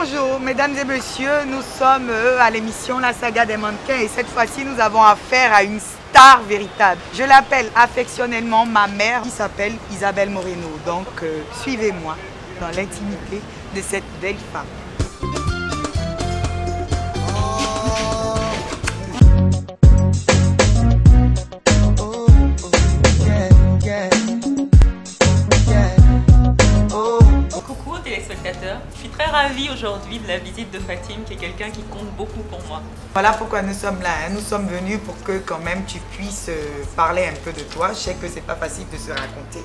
Bonjour mesdames et messieurs, nous sommes à l'émission La Saga des mannequins et cette fois-ci nous avons affaire à une star véritable. Je l'appelle affectionnellement ma mère qui s'appelle Isabelle Moreno. Donc suivez-moi dans l'intimité de cette belle femme. Coucou téléspectateurs, je suis très ravie aujourd'hui de la visite de Fatim qui est quelqu'un qui compte beaucoup pour moi. Voilà pourquoi nous sommes là, hein. Nous sommes venus pour que quand même tu puisses parler un peu de toi. Je sais que c'est pas facile de se raconter.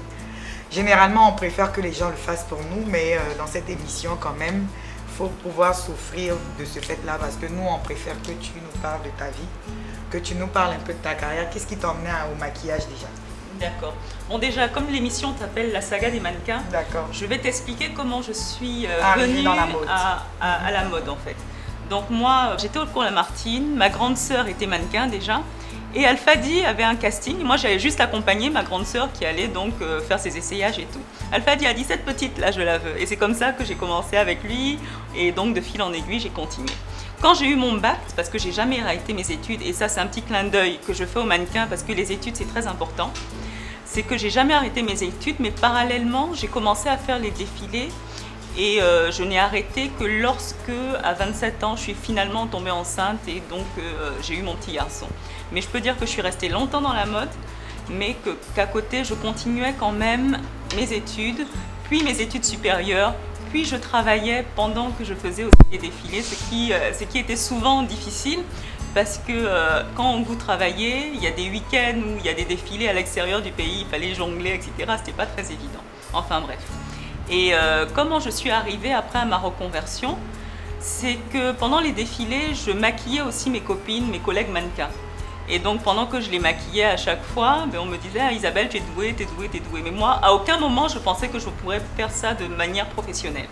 Généralement on préfère que les gens le fassent pour nous, mais dans cette émission quand même, il faut pouvoir souffrir de ce fait-là parce que nous on préfère que tu nous parles de ta vie, que tu nous parles un peu de ta carrière. Qu'est-ce qui t'a emmené au maquillage déjà? D'accord. Bon déjà, comme l'émission t'appelle La Saga des mannequins, je vais t'expliquer comment je suis venue dans la mode. À la mode en fait. Donc moi, j'étais au cours Lamartine, ma grande sœur était mannequin déjà, et Alfadi avait un casting. Moi j'avais juste accompagné ma grande sœur qui allait donc faire ses essayages et tout. Alfadi a dit cette petite là je la veux, et c'est comme ça que j'ai commencé avec lui, et donc de fil en aiguille j'ai continué. Quand j'ai eu mon bac, parce que j'ai jamais arrêté mes études, et ça c'est un petit clin d'œil que je fais aux mannequins parce que les études c'est très important, c'est que j'ai jamais arrêté mes études, mais parallèlement j'ai commencé à faire les défilés et je n'ai arrêté que lorsque à 27 ans je suis finalement tombée enceinte et donc j'ai eu mon petit garçon. Mais je peux dire que je suis restée longtemps dans la mode, mais qu'à côté je continuais quand même mes études, puis mes études supérieures. Puis je travaillais pendant que je faisais aussi les défilés, ce qui était souvent difficile parce que quand vous travaillez, il y a des week-ends où il y a des défilés à l'extérieur du pays, il fallait jongler, etc. C'était pas très évident. Enfin bref. Et comment je suis arrivée après à ma reconversion, c'est que pendant les défilés, je maquillais aussi mes copines, mes collègues mannequins. Et donc pendant que je les maquillais à chaque fois, on me disait ah, Isabelle, tu es douée, tu es douée, tu es douée. Mais moi, à aucun moment, je pensais que je pourrais faire ça de manière professionnelle.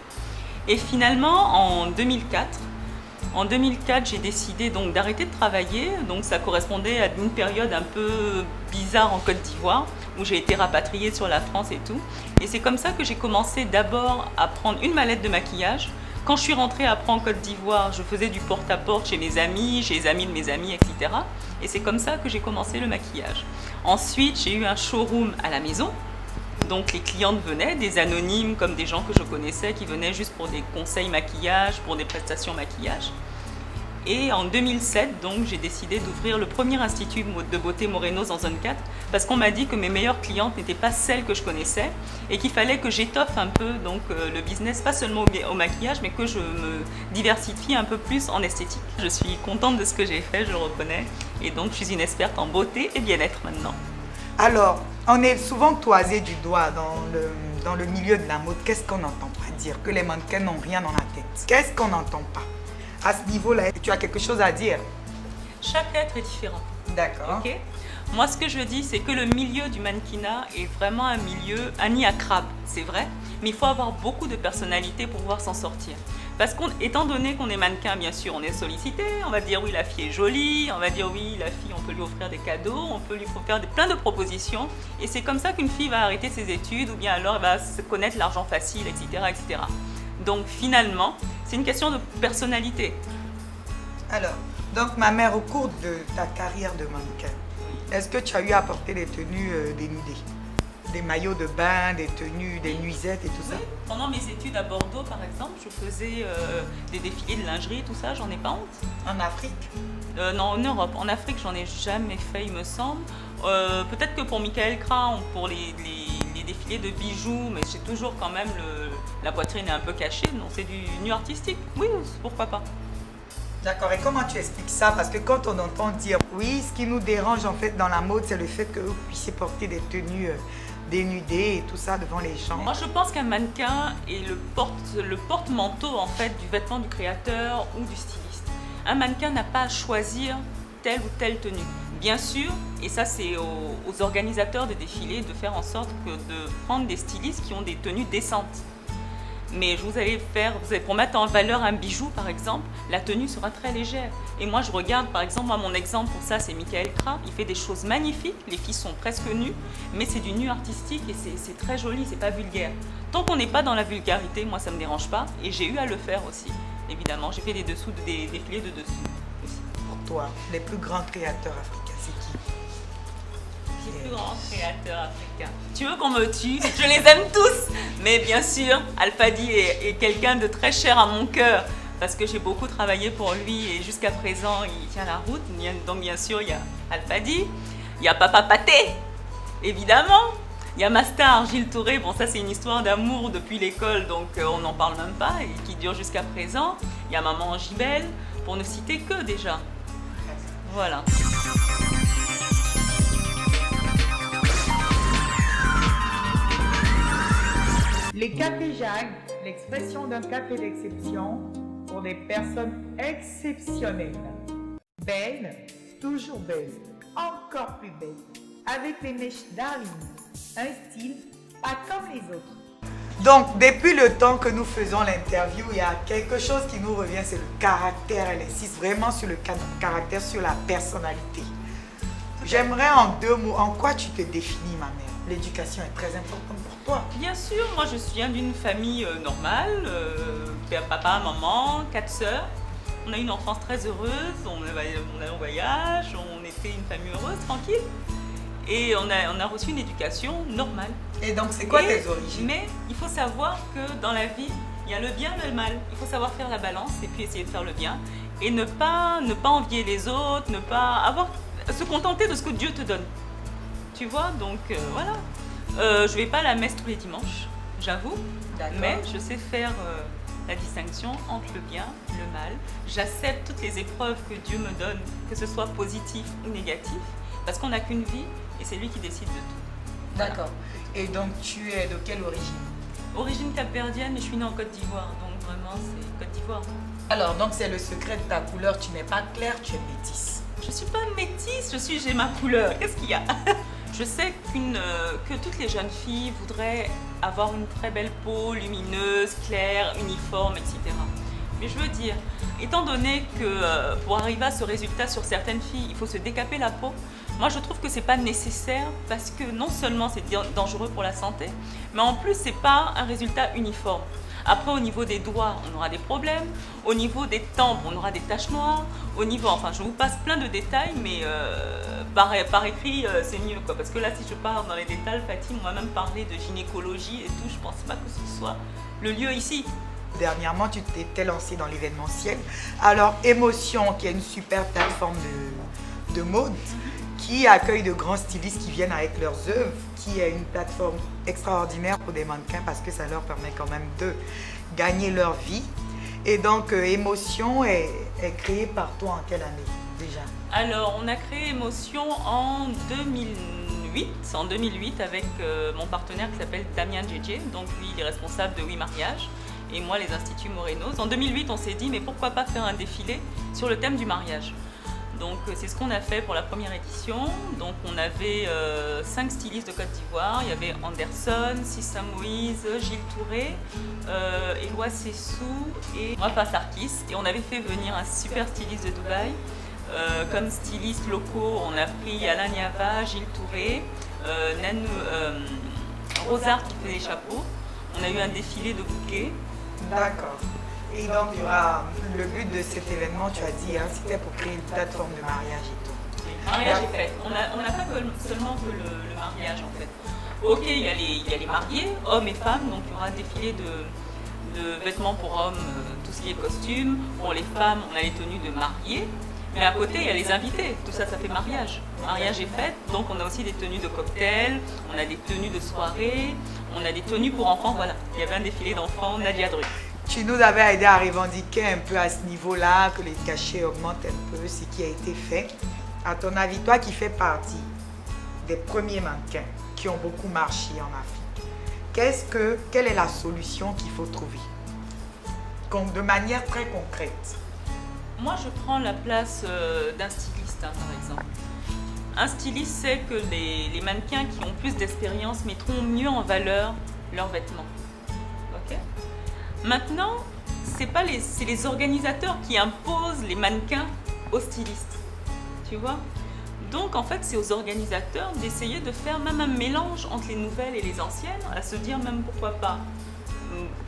Et finalement, en 2004, j'ai décidé donc d'arrêter de travailler. Donc ça correspondait à une période un peu bizarre en Côte d'Ivoire, où j'ai été rapatriée sur la France et tout. Et c'est comme ça que j'ai commencé d'abord à prendre une mallette de maquillage. Quand je suis rentrée après en Côte d'Ivoire, je faisais du porte-à-porte chez mes amis, chez les amis de mes amis, etc. Et c'est comme ça que j'ai commencé le maquillage. Ensuite, j'ai eu un showroom à la maison. Donc les clientes venaient, des anonymes comme des gens que je connaissais qui venaient juste pour des conseils maquillage, pour des prestations maquillage. Et en 2007, donc, j'ai décidé d'ouvrir le premier institut de beauté Moreno dans Zone 4 parce qu'on m'a dit que mes meilleures clientes n'étaient pas celles que je connaissais et qu'il fallait que j'étoffe un peu donc, le business, pas seulement au maquillage, mais que je me diversifie un peu plus en esthétique. Je suis contente de ce que j'ai fait, je le reconnais, et donc je suis une experte en beauté et bien-être maintenant. Alors, on est souvent toisé du doigt dans le milieu de la mode. Qu'est-ce qu'on n'entend pas dire? Que les mannequins n'ont rien dans la tête. Qu'est-ce qu'on n'entend pas? À ce niveau-là, tu as quelque chose à dire? Chaque être est différent. D'accord. Okay. Moi, ce que je dis, c'est que le milieu du mannequinat est vraiment un milieu, un nid à crabe, c'est vrai, mais il faut avoir beaucoup de personnalité pour pouvoir s'en sortir. Parce qu'étant donné qu'on est mannequin, bien sûr, on est sollicité, on va dire oui, la fille est jolie, on va dire oui, la fille, on peut lui offrir des cadeaux, on peut lui faire plein de propositions, et c'est comme ça qu'une fille va arrêter ses études, ou bien alors elle va se connaître l'argent facile, etc., etc. Donc finalement, c'est une question de personnalité. Alors, donc ma mère, au cours de ta carrière de mannequin, est-ce que tu as eu à porter des tenues dénudées? Des maillots de bain, des tenues, des nuisettes et tout ça? Oui. Pendant mes études à Bordeaux, par exemple, je faisais des défilés de lingerie, tout ça, j'en ai pas honte. En Afrique? Non, en Europe. En Afrique, j'en ai jamais fait, il me semble. Peut-être que pour Michael Kra, pour les défilés de bijoux, mais j'ai toujours quand même la poitrine est un peu cachée. Non, c'est du nu artistique. Oui, pourquoi pas. D'accord, et comment tu expliques ça? Parce que quand on entend dire oui, ce qui nous dérange en fait dans la mode, c'est le fait que vous puissiez porter des tenues dénudées et tout ça devant les gens. Moi, je pense qu'un mannequin est le porte-manteau en fait du vêtement du créateur ou du styliste. Un mannequin n'a pas à choisir telle ou telle tenue. Bien sûr, et ça c'est aux organisateurs de défilés de faire en sorte de prendre des stylistes qui ont des tenues décentes. Mais pour mettre en valeur un bijou par exemple, la tenue sera très légère. Et moi je regarde par exemple, mon exemple pour ça c'est Michael Kra, il fait des choses magnifiques, les filles sont presque nues, mais c'est du nu artistique et c'est très joli, c'est pas vulgaire. Tant qu'on n'est pas dans la vulgarité, moi ça me dérange pas et j'ai eu à le faire aussi. évidemment. J'ai fait des défilés de dessous aussi. Pour toi, les plus grands créateurs africains, c'est qui? Les plus grands créateurs africains. Tu veux qu'on me tue? Je les aime tous. Mais bien sûr, Alfadi est quelqu'un de très cher à mon cœur. Parce que j'ai beaucoup travaillé pour lui et jusqu'à présent, il tient la route. Donc bien sûr, il y a Alfadi, il y a Papa Paté, évidemment. Il y a ma star, Gilles Touré. Bon, ça, c'est une histoire d'amour depuis l'école, donc on n'en parle même pas, et qui dure jusqu'à présent. Il y a Maman Gibelle, pour ne citer que déjà. Voilà. Les cafés Jacques, l'expression d'un café d'exception pour des personnes exceptionnelles. Belle, toujours belle, encore plus belle, avec les mèches d'Arline, un style pas comme les autres. Donc, depuis le temps que nous faisons l'interview, il y a quelque chose qui nous revient, c'est le caractère. Elle insiste vraiment sur le caractère, sur la personnalité. J'aimerais en 2 mots, en quoi tu te définis, ma mère? L'éducation est très importante pour toi. Bien sûr, moi je viens d'une famille normale, papa, maman, 4 sœurs. On a eu une enfance très heureuse, on allait en voyage, on était une famille heureuse, tranquille. Et on a reçu une éducation normale. Et donc c'est quoi tes origines? Mais il faut savoir que dans la vie, il y a le bien et le mal. Il faut savoir faire la balance et puis essayer de faire le bien. Et ne pas envier les autres, se contenter de ce que Dieu te donne. Tu vois, donc voilà. Je vais pas à la messe tous les dimanches, j'avoue. Mais je sais faire la distinction entre le bien et le mal. J'accepte toutes les épreuves que Dieu me donne, que ce soit positif ou négatif, parce qu'on n'a qu'une vie et c'est lui qui décide de tout. D'accord. Et donc tu es de quelle origine? Origine capverdienne, mais je suis née en Côte d'Ivoire, donc vraiment c'est Côte d'Ivoire. Alors donc c'est le secret de ta couleur, tu n'es pas claire, tu es métisse. Je suis pas métisse, j'ai ma couleur. Qu'est-ce qu'il y a? Je sais que toutes les jeunes filles voudraient avoir une très belle peau, lumineuse, claire, uniforme, etc. Mais je veux dire, étant donné que pour arriver à ce résultat sur certaines filles, il faut se décaper la peau, moi je trouve que c'est pas nécessaire parce que non seulement c'est dangereux pour la santé, mais en plus c'est pas un résultat uniforme. Après, au niveau des doigts, on aura des problèmes. Au niveau des tempes, on aura des taches noires. Au niveau, enfin, je vous passe plein de détails, mais par écrit, c'est mieux, quoi. Parce que là, si je pars dans les détails, Fatih, on va même parler de gynécologie et tout. Je pense pas que ce soit le lieu ici. Dernièrement, tu t'étais lancée dans l'événementiel. Alors, Émotion, qui est une super plateforme de mode, qui accueille de grands stylistes qui viennent avec leurs œuvres, qui est une plateforme extraordinaire pour des mannequins parce que ça leur permet quand même de gagner leur vie. Et donc, Émotion est créée par toi en quelle année déjà? Alors, on a créé Émotion en 2008 avec mon partenaire qui s'appelle Damien Djedje. Donc, lui, il est responsable de Oui Mariage et moi, les Instituts Morenos. En 2008, on s'est dit, mais pourquoi pas faire un défilé sur le thème du mariage? Donc c'est ce qu'on a fait pour la première édition. Donc on avait 5 stylistes de Côte d'Ivoire. Il y avait Anderson, Sissa Moïse, Gilles Touré, Éloi Sessou et Rafa Sarkis. Et on avait fait venir un super styliste de Dubaï. Comme stylistes locaux, on a pris Alain Niava, Gilles Touré, Rosard qui fait les chapeaux. On a eu un défilé de bouquets. D'accord. Et donc, il y aura le but de cet événement, tu as dit, hein, c'était pour créer une plateforme de mariage et tout. Le mariage est fait. On n'a pas seulement que le mariage, en fait. Ok, il y a les mariés, hommes et femmes, donc il y aura un défilé de vêtements pour hommes, tout ce qui est costumes. Pour les femmes, on a les tenues de mariés. Mais à côté, il y a les invités. Tout ça, ça fait mariage. Le mariage est fait, donc on a aussi des tenues de cocktail, on a des tenues de soirée, on a des tenues pour enfants, voilà. Il y avait un défilé d'enfants, Nadia Dru. Tu nous avais aidé à revendiquer un peu à ce niveau-là, que les cachets augmentent un peu, ce qui a été fait. À ton avis, toi qui fais partie des premiers mannequins qui ont beaucoup marché en Afrique, quelle est la solution qu'il faut trouver? De manière très concrète. Moi, je prends la place d'un styliste, hein, par exemple. Un styliste sait que les mannequins qui ont plus d'expérience mettront mieux en valeur leurs vêtements. Ok? Maintenant, c'est les organisateurs qui imposent les mannequins aux stylistes. Tu vois? Donc, en fait, c'est aux organisateurs d'essayer de faire même un mélange entre les nouvelles et les anciennes, à se dire même pourquoi pas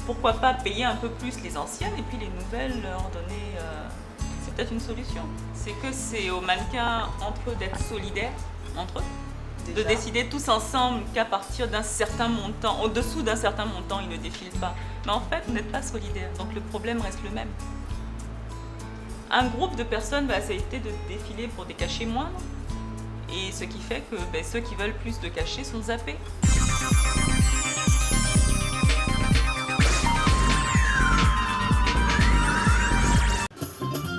pourquoi pas payer un peu plus les anciennes et puis les nouvelles leur donner... c'est peut-être une solution. C'est que c'est aux mannequins entre eux d'être solidaires entre eux. Déjà. De décider tous ensemble qu'à partir d'un certain montant, au-dessous d'un certain montant, ils ne défilent pas. Mais en fait, vous n'êtes pas solidaires, donc le problème reste le même. Un groupe de personnes va accepter de défiler pour des cachets moindres, et ce qui fait que ceux qui veulent plus de cachets sont zappés.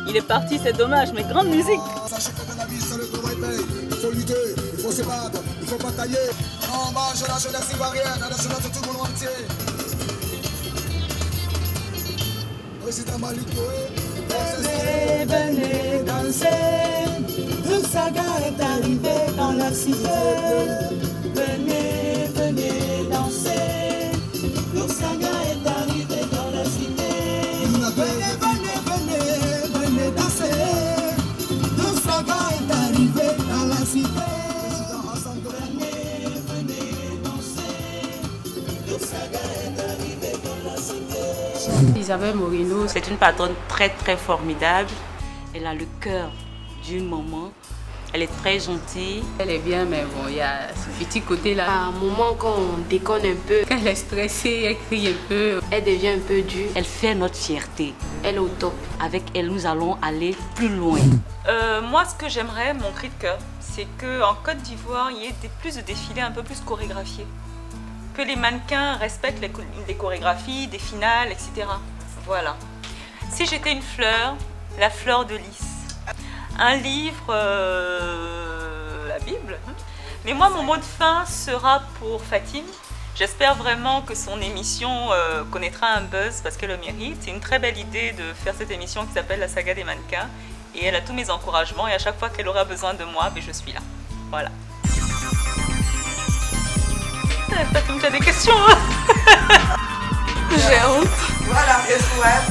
Il est parti, c'est dommage, mais grande musique. Sachez que dans la vie, seul le travail paye. Il faut lutter, il faut se battre, il faut batailler. En marche la jeunesse ivoirienne, la jeunesse de tout le monde entier. Président Malik Venez, venez danser. Le saga est arrivé dans la cité. Venez, venez danser. Le saga est arrivé dans la cité. Venez, venez, venez, venez danser. Le saga est arrivé dans la cité. Venez, venez danser. Le saga est arrivé dans la cité. Isabelle Moreno, c'est une patronne très formidable. Elle a le cœur d'une maman. Elle est très gentille. Elle est bien, mais bon, il y a ce petit côté-là. À un moment, quand on déconne un peu, quand elle est stressée, elle crie un peu. Elle devient un peu dure. Elle fait notre fierté. Elle est au top. Avec elle, nous allons aller plus loin. Moi, ce que j'aimerais, mon cri de cœur, c'est qu'en Côte d'Ivoire, il y ait plus de défilés un peu plus chorégraphiés. Que les mannequins respectent les chorégraphies, des finales, etc. Voilà. Si j'étais une fleur, la fleur de lys. Un livre, la Bible. Mais moi, mon mot de fin sera pour Fatim. J'espère vraiment que son émission connaîtra un buzz parce qu'elle le mérite. C'est une très belle idée de faire cette émission qui s'appelle La Saga des mannequins. Et elle a tous mes encouragements et à chaque fois qu'elle aura besoin de moi, je suis là. Voilà. Fatim, tu as des questions? J'ai honte. Voilà, le soir.